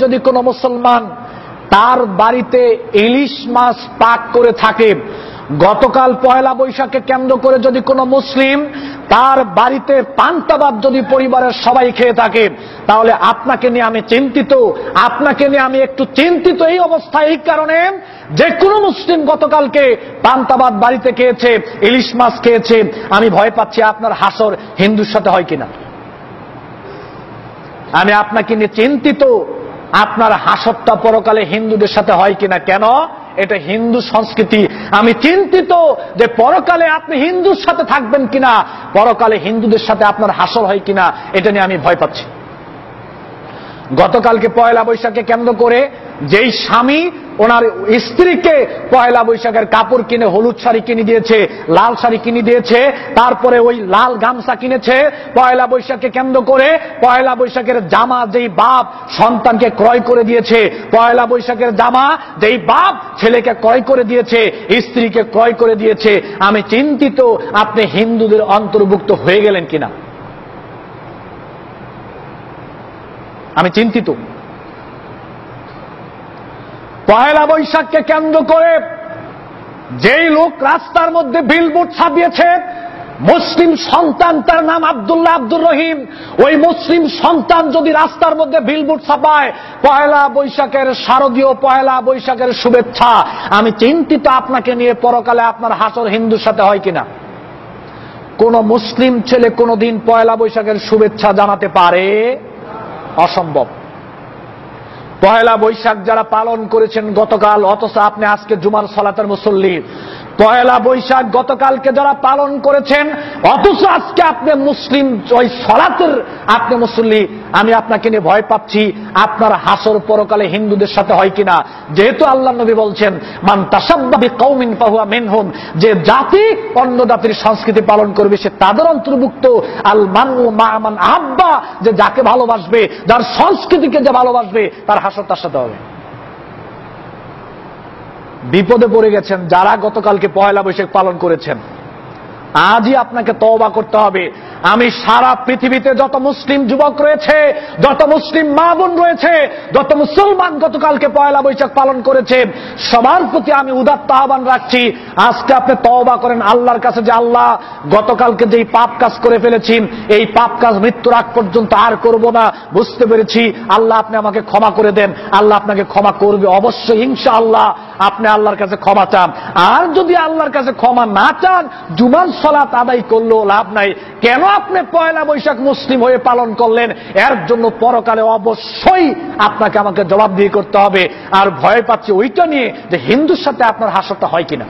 যদি কোনো মুসলমান তার বাড়িতে ইলিশ মাছ পাক করে থাকে, গতকাল পয়লা বৈশাখকে কেন্দ্র করে যদি কোনো মুসলিম তার বাড়িতে পান্তা ভাত যদি পরিবারের সবাই খেয়ে থাকে, তাহলে আপনাকে নিয়ে আমি চিন্তিত, আপনাকে নিয়ে আমি একটু চিন্তিত। এই অবস্থায় এই কারণে যে কোনো মুসলিম গতকালকে পান্তা ভাত বাড়িতে খেয়েছে, ইলিশ মাছ খেয়েছে, আমি ভয় পাচ্ছি আপনার হাসর হিন্দুর সাথে হয় কিনা। আমি আপনাকে নিয়ে চিন্তিত, আপনার হাসরটা পরকালে হিন্দুদের সাথে হয় কিনা। কেন? এটা হিন্দু সংস্কৃতি। আমি চিন্তিত যে পরকালে আপনি হিন্দুর সাথে থাকবেন কিনা, পরকালে হিন্দুদের সাথে আপনার হাসর হয় কিনা, এটা নিয়ে আমি ভয় পাচ্ছি। গতকালকে পয়লা বৈশাখকে কেন্দ্র করে যেই স্বামী ওনার স্ত্রীকে পয়লা বৈশাখের কাপড় কিনে হলুদ শাড়ি কিনে দিয়েছে, লাল শাড়ি কিনে দিয়েছে, তারপরে ওই লাল গামছা কিনেছে পয়লা বৈশাখকে কেন্দ্র করে, পয়লা বৈশাখের জামা যেই বাপ সন্তানকে ক্রয় করে দিয়েছে, পয়লা বৈশাখের জামা যেই বাপ ছেলেকে ক্রয় করে দিয়েছে, স্ত্রীকে ক্রয় করে দিয়েছে, আমি চিন্তিত আপনি হিন্দুদের অন্তর্ভুক্ত হয়ে গেলেন কিনা। আমি চিন্তিত। পয়লা বৈশাখকে কেন্দ্র করে যেই লোক রাস্তার মধ্যে বিলবোর্ড ছাপিয়েছে, মুসলিম সন্তান, তার নাম আব্দুল্লাহ আব্দুর রহিম, ওই মুসলিম সন্তান যদি রাস্তার মধ্যে বিলবোর্ড ছাপায় পয়লা বৈশাখের শারদীয় পয়লা বৈশাখের শুভেচ্ছা, আমি চিন্তিত আপনাকে নিয়ে পরকালে আপনার হাসর হিন্দুর সাথে হয় কিনা। কোন মুসলিম ছেলে কোনদিন পয়লা বৈশাখের শুভেচ্ছা জানাতে পারে? অসম্ভব। পয়লা বৈশাখ যারা পালন করেছেন গতকাল, অথচ আপনি আজকে জুমার সালাতের মুসল্লি। পয়লা বৈশাখ গতকালকে যারা পালন করেছেন, অথচ আজকে আপনি মুসলিম, ওই সালাতের আপনি মুসল্লি। আমি আপনাকে নিয়ে ভয় পাচ্ছি আপনার হাসর পরকালে হিন্দুদের সাথে হয় কিনা। যেহেতু আল্লাহ নবী বলছেন, মান তাশাব্বাহা বিকওমিন ফাহুয়া মিনহুম, যে জাতি অন্য জাতির সংস্কৃতি পালন করবে সে তাদের অন্তর্ভুক্ত। আল মানউ মা মান আহাব্বা, যে যাকে ভালোবাসবে, যার সংস্কৃতিকে যে ভালোবাসবে, তার হাসর তার সাথে হবে। বিপদে পড়ে গেছেন যারা গতকালকে পয়লা বৈশাখ পালন করেছেন। আজই আপনাকে তওবা করতে হবে। আমি সারা পৃথিবীতে যত মুসলিম যুবক রয়েছে, যত মুসলিম মা বোন রয়েছে, যত মুসলমান গতকালকে পয়লা বৈশাখ পালন করেছে, সবার প্রতি আমি উদাত্ত আহ্বান রাখছি, আজকে আপনি তওবা করেন আল্লাহর কাছে, যে আল্লাহ গতকালকে যেই পাপ কাজ করে ফেলেছি, এই পাপ কাজ মৃত্যুর আগ পর্যন্ত আর করব না, বুঝতে পেরেছি, আল্লাহ আপনি আমাকে ক্ষমা করে দেন। আল্লাহ আপনাকে ক্ষমা করবে অবশ্যই, ইনশাআল্লাহ। আপনি আল্লাহর কাছে ক্ষমা চান। আর যদি আল্লাহর কাছে ক্ষমা না চান, জুমার সালাত আদায় করলেও লাভ নাই। কেন আপনি পয়লা বৈশাখ মুসলিম হয়ে পালন করলেন, এর জন্য পরকালে অবশ্যই আপনাকে আমাকে জবাবদিহি করতে হবে। আর ভয় পাচ্ছি ওইটা নিয়ে যে হিন্দুর সাথে আপনার হাসরটা হয় কিনা।